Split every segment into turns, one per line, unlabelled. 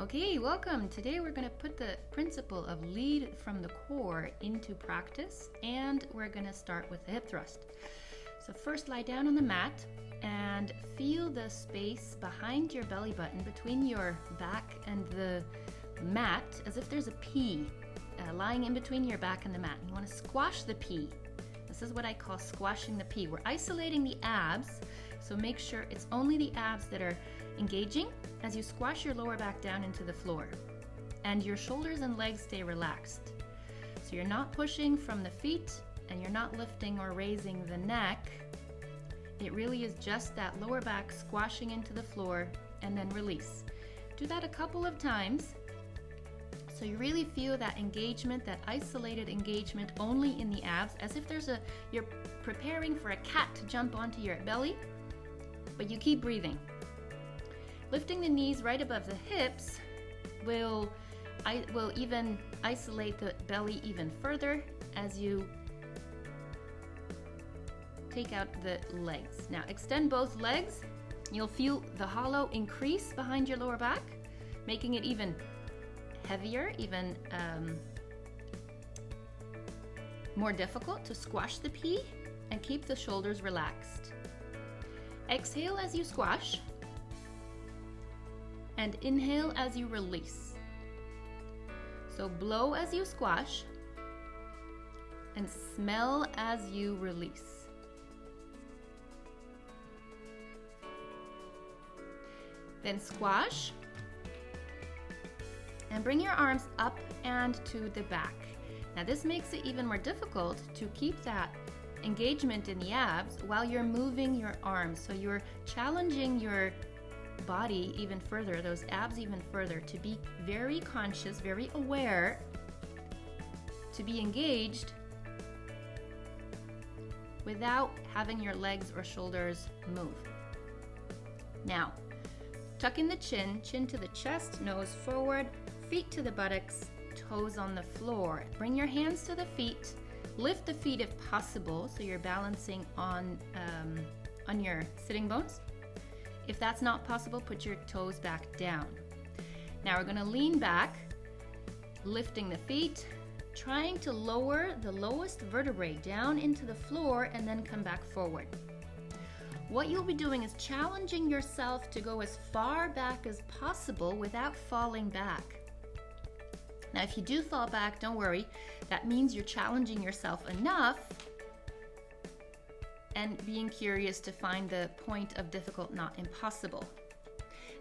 Okay, welcome. Today we're going to put the principle of lead from the core into practice, and we're going to start with the hip thrust. So first lie down on the mat and feel the space behind your belly button between your back and the mat as if there's a pea lying in between your back and the mat. You want to squash the pea. This is what I call squashing the pea. We're isolating the abs, so make sure it's only the abs that are engaging as you squash your lower back down into the floor. And your shoulders and legs stay relaxed. So you're not pushing from the feet and you're not lifting or raising the neck. It really is just that lower back squashing into the floor and then release. Do that a couple of times so you really feel that engagement, that isolated engagement only in the abs, as if you're preparing for a cat to jump onto your belly, but you keep breathing. Lifting the knees right above the hips will even isolate the belly even further as you take out the legs. Now extend both legs. You'll feel the hollow increase behind your lower back, making it even heavier, even more difficult to squash the pea, and keep the shoulders relaxed. Exhale as you squash. And inhale as you release. So blow as you squash and smell as you release. Then squash and bring your arms up and to the back. Now this makes it even more difficult to keep that engagement in the abs while you're moving your arms. So you're challenging your body even further, those abs even further, to be very conscious, very aware, to be engaged without having your legs or shoulders move. Now, tuck in the chin, chin to the chest, nose forward, feet to the buttocks, toes on the floor. Bring your hands to the feet, lift the feet if possible, so you're balancing on your sitting bones. If that's not possible, put your toes back down. Now we're going to lean back, lifting the feet, trying to lower the lowest vertebrae down into the floor and then come back forward. What you'll be doing is challenging yourself to go as far back as possible without falling back. Now if you do fall back, don't worry. That means you're challenging yourself enough and being curious to find the point of difficult, not impossible.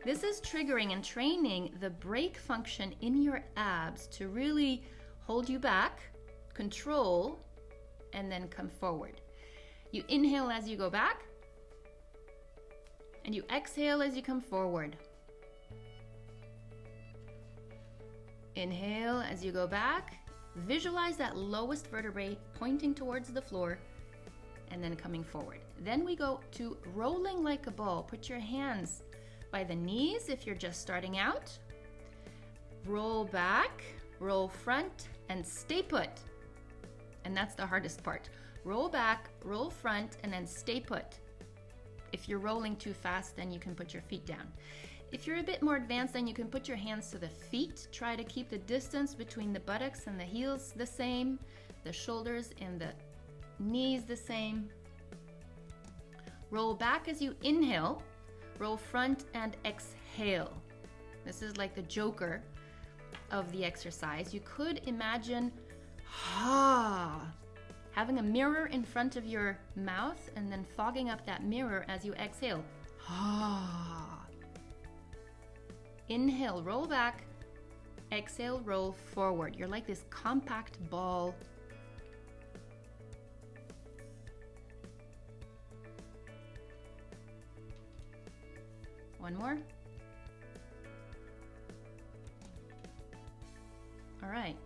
This is triggering and training the brake function in your abs to really hold you back, control, and then come forward. You inhale as you go back, and you exhale as you come forward. Inhale as you go back, visualize that lowest vertebrae pointing towards the floor, and then coming forward. Then we go to rolling like a ball. Put your hands by the knees if you're just starting out. Roll back, roll front, and stay put. And that's the hardest part. Roll back, roll front, and then stay put. If you're rolling too fast, then you can put your feet down. If you're a bit more advanced, then you can put your hands to the feet. Try to keep the distance between the buttocks and the heels the same, the shoulders and the knees the same. Roll back as you inhale, roll front and exhale. This is like the joker of the exercise. You could imagine having a mirror in front of your mouth and then fogging up that mirror as you exhale. Inhale, roll back. Exhale, roll forward. You're like this compact ball. One more. All right.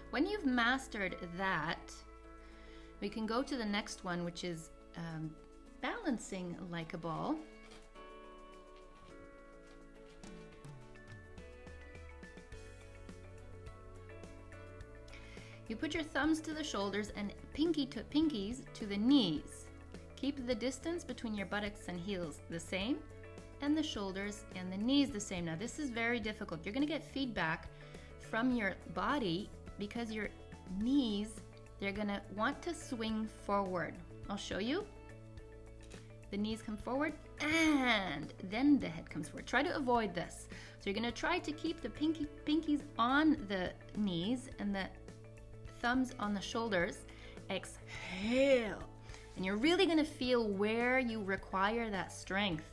When you've mastered that, we can go to the next one, which is balancing like a ball. You put your thumbs to the shoulders and pinkies to the knees. Keep the distance between your buttocks and heels the same, and the shoulders and the knees the same. Now this is very difficult. You're gonna get feedback from your body because your knees, they're gonna want to swing forward. I'll show you. The knees come forward and then the head comes forward. Try to avoid this. So you're gonna try to keep the pinkies on the knees and the thumbs on the shoulders. Exhale. And you're really gonna feel where you require that strength.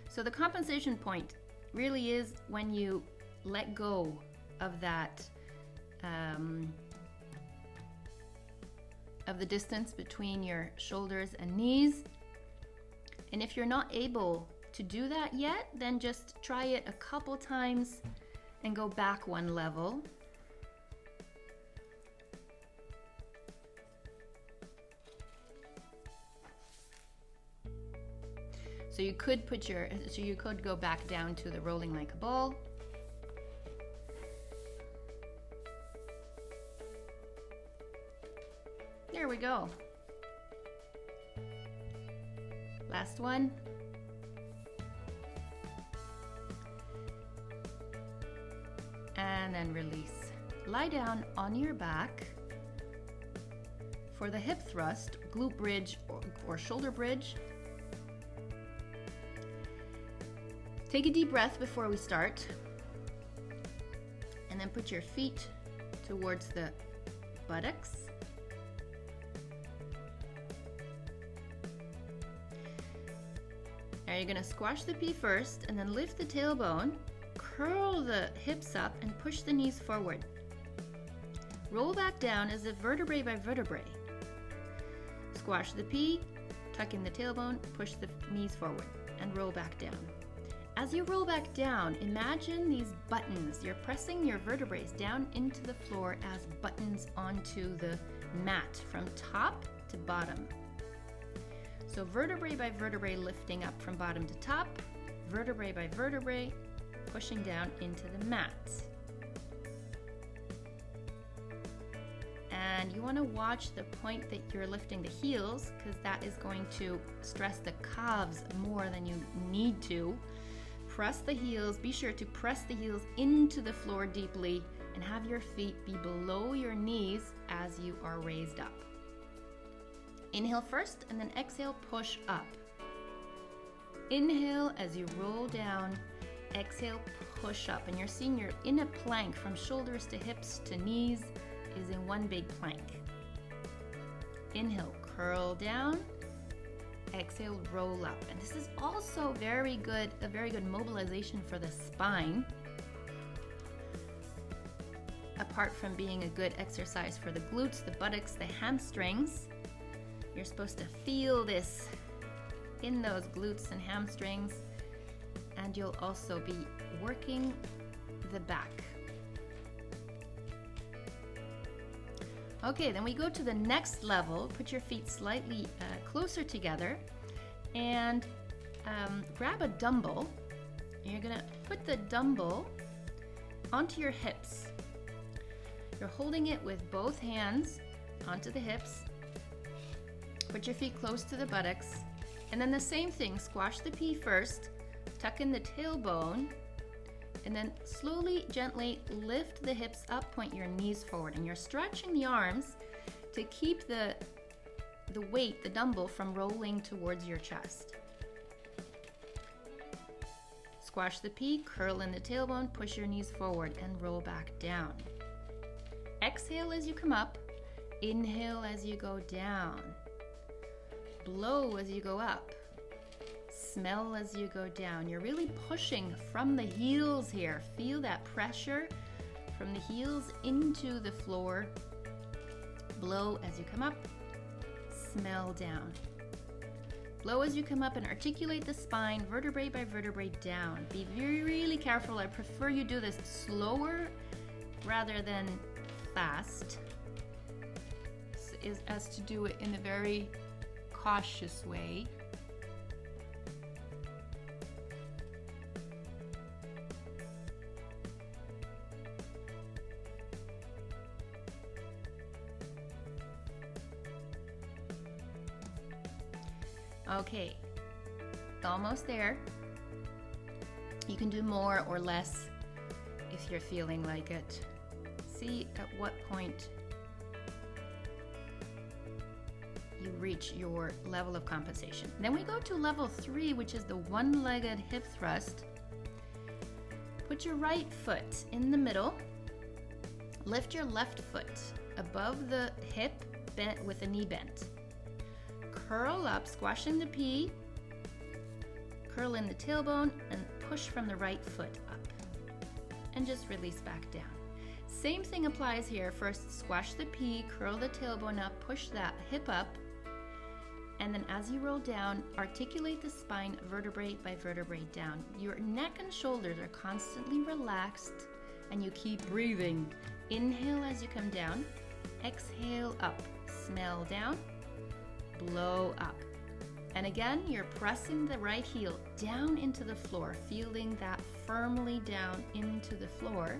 So the compensation point really is when you let go of that, of the distance between your shoulders and knees. And if you're not able to do that yet, then just try it a couple times and go back one level. So you could go back down to the rolling like a ball. There we go. Last one. And then release. Lie down on your back for the hip thrust, glute bridge or shoulder bridge. Take a deep breath before we start. And then put your feet towards the buttocks. Now you're gonna squash the pea first and then lift the tailbone, curl the hips up and push the knees forward. Roll back down as if vertebrae by vertebrae. Squash the pea, tuck in the tailbone, push the knees forward and roll back down. As you roll back down, imagine these buttons. You're pressing your vertebrae down into the floor as buttons onto the mat from top to bottom. So vertebrae by vertebrae lifting up from bottom to top, vertebrae by vertebrae pushing down into the mat. And you want to watch the point that you're lifting the heels because that is going to stress the calves more than you need to. Press the heels, be sure to press the heels into the floor deeply and have your feet be below your knees as you are raised up. Inhale first and then exhale, push up. Inhale as you roll down, exhale, push up. And you're seeing you're in a plank from shoulders to hips to knees is in one big plank. Inhale, curl down. Exhale, roll up. And this is also a very good mobilization for the spine. Apart from being a good exercise for the glutes, the buttocks, the hamstrings, you're supposed to feel this in those glutes and hamstrings, and you'll also be working the back. Okay, then we go to the next level. Put your feet slightly closer together and grab a dumbbell. You're gonna put the dumbbell onto your hips. You're holding it with both hands onto the hips. Put your feet close to the buttocks. And then the same thing, squash the pea first, tuck in the tailbone, and then slowly, gently lift the hips up, point your knees forward. And you're stretching the arms to keep the weight, the dumbbell, from rolling towards your chest. Squash the pea, curl in the tailbone, push your knees forward and roll back down. Exhale as you come up, inhale as you go down. Blow as you go up. Smell as you go down. You're really pushing from the heels here. Feel that pressure from the heels into the floor. Blow as you come up. Smell down. Blow as you come up and articulate the spine, vertebrae by vertebrae down. Be really careful. I prefer you do this slower rather than fast, as to do it in a very cautious way. Okay, almost there. You can do more or less if you're feeling like it. See at what point you reach your level of compensation. Then we go to level 3, which is the one-legged hip thrust. Put your right foot in the middle. Lift your left foot above the hip, bent with the knee bent. Curl up, squashing the P. Curl in the tailbone and push from the right foot up. And just release back down. Same thing applies here. First, squash the P, curl the tailbone up, push that hip up. And then as you roll down, articulate the spine vertebrae by vertebrae down. Your neck and shoulders are constantly relaxed and you keep breathing. Inhale as you come down, exhale up, smell down, blow up. And again, you're pressing the right heel down into the floor, feeling that firmly down into the floor.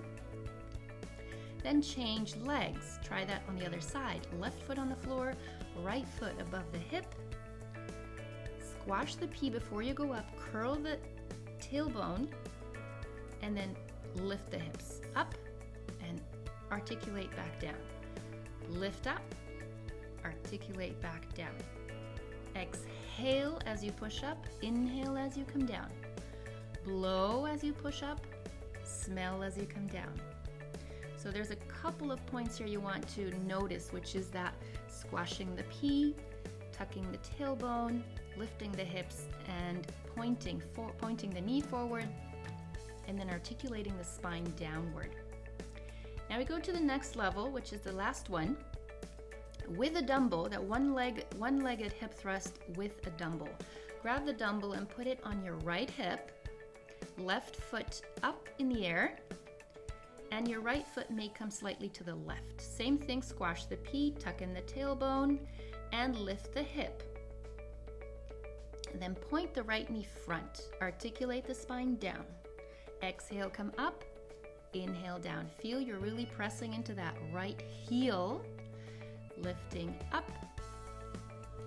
Then change legs. Try that on the other side. Left foot on the floor, right foot above the hip. Squash the P before you go up, curl the tailbone, and then lift the hips up and articulate back down. Lift up, articulate back down. Exhale as you push up, inhale as you come down. Blow as you push up, smell as you come down. So there's a couple of points here you want to notice, which is that squashing the P, tucking the tailbone, lifting the hips, and pointing the knee forward, and then articulating the spine downward. Now we go to the next level, which is the last one, with a dumbbell, that one-legged hip thrust with a dumbbell. Grab the dumbbell and put it on your right hip, left foot up in the air, and your right foot may come slightly to the left. Same thing, squash the P, tuck in the tailbone, and lift the hip. Then point the right knee front. Articulate the spine down. Exhale, come up. Inhale, down. Feel you're really pressing into that right heel. Lifting up,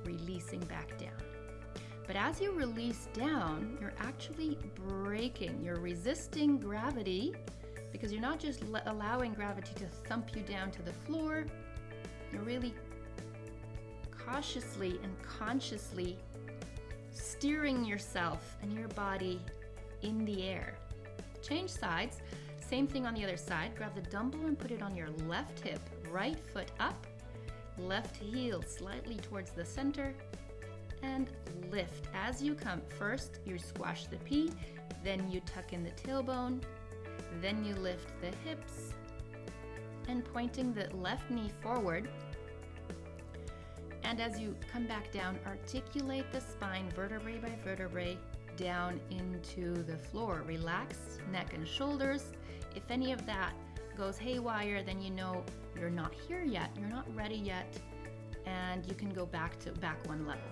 releasing back down. But as you release down, you're actually braking. You're resisting gravity because you're not just allowing gravity to thump you down to the floor. You're really cautiously and consciously steering yourself and your body in the air. Change sides. Same thing on the other side. Grab the dumbbell and put it on your left hip. Right foot up. Left heel slightly towards the center. And lift. As you come, first you squash the P. Then you tuck in the tailbone. Then you lift the hips. And pointing the left knee forward. And as you come back down, articulate the spine vertebrae by vertebrae down into the floor. Relax neck and shoulders. If any of that goes haywire, then you know you're not here yet, you're not ready yet, and you can go back one level.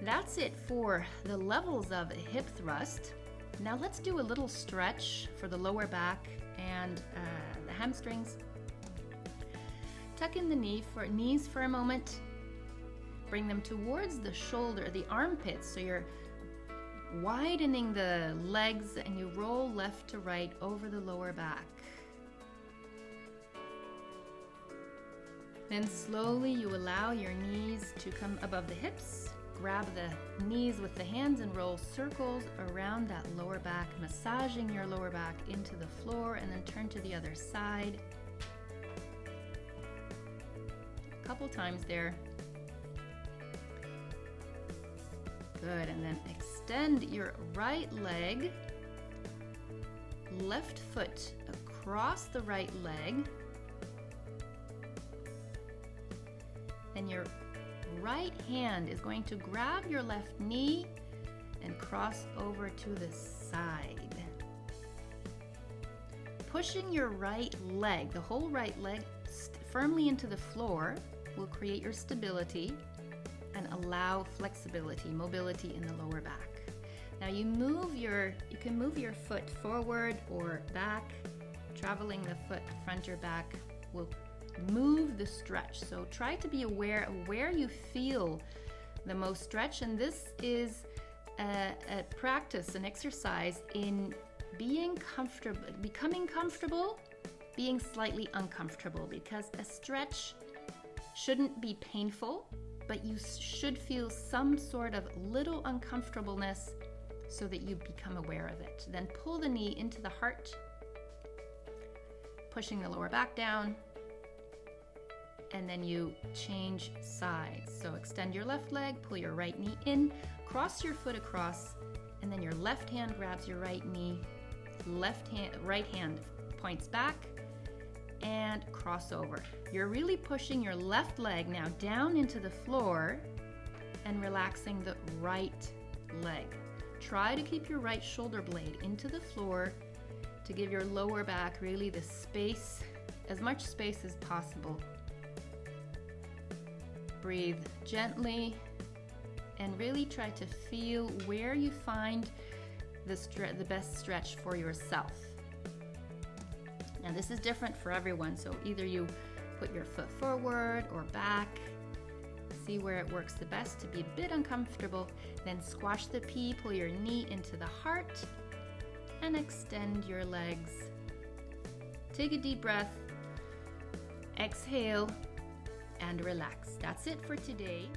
That's it for the levels of hip thrust. Now let's do a little stretch for the lower back and the hamstrings. Tuck in the knees for a moment. Bring them towards the shoulder, the armpits, so you're widening the legs and you roll left to right over the lower back. Then slowly you allow your knees to come above the hips. Grab the knees with the hands and roll circles around that lower back, massaging your lower back into the floor, and then turn to the other side. A couple times there. Good, and then extend your right leg, left foot across the right leg. Then your right hand is going to grab your left knee and cross over to the side. Pushing your right leg, the whole right leg, firmly into the floor will create your stability and allow flexibility, mobility in the lower back. Now you can move your foot forward or back. Traveling the foot front or back will move the stretch. So try to be aware of where you feel the most stretch, and this is a practice, an exercise in being comfortable, becoming comfortable, being slightly uncomfortable, because a stretch shouldn't be painful, but you should feel some sort of little uncomfortableness so that you become aware of it. Then pull the knee into the heart, pushing the lower back down, and then you change sides. So extend your left leg, pull your right knee in, cross your foot across, and then your left hand grabs your right knee, right hand points back, and cross over. You're really pushing your left leg now down into the floor and relaxing the right leg. Try to keep your right shoulder blade into the floor to give your lower back really the space, as much space as possible. Breathe gently and really try to feel where you find the best stretch for yourself. Now this is different for everyone, so either you put your foot forward or back, see where it works the best to be a bit uncomfortable, then squash the P, pull your knee into the heart, and extend your legs. Take a deep breath, exhale, and relax. That's it for today.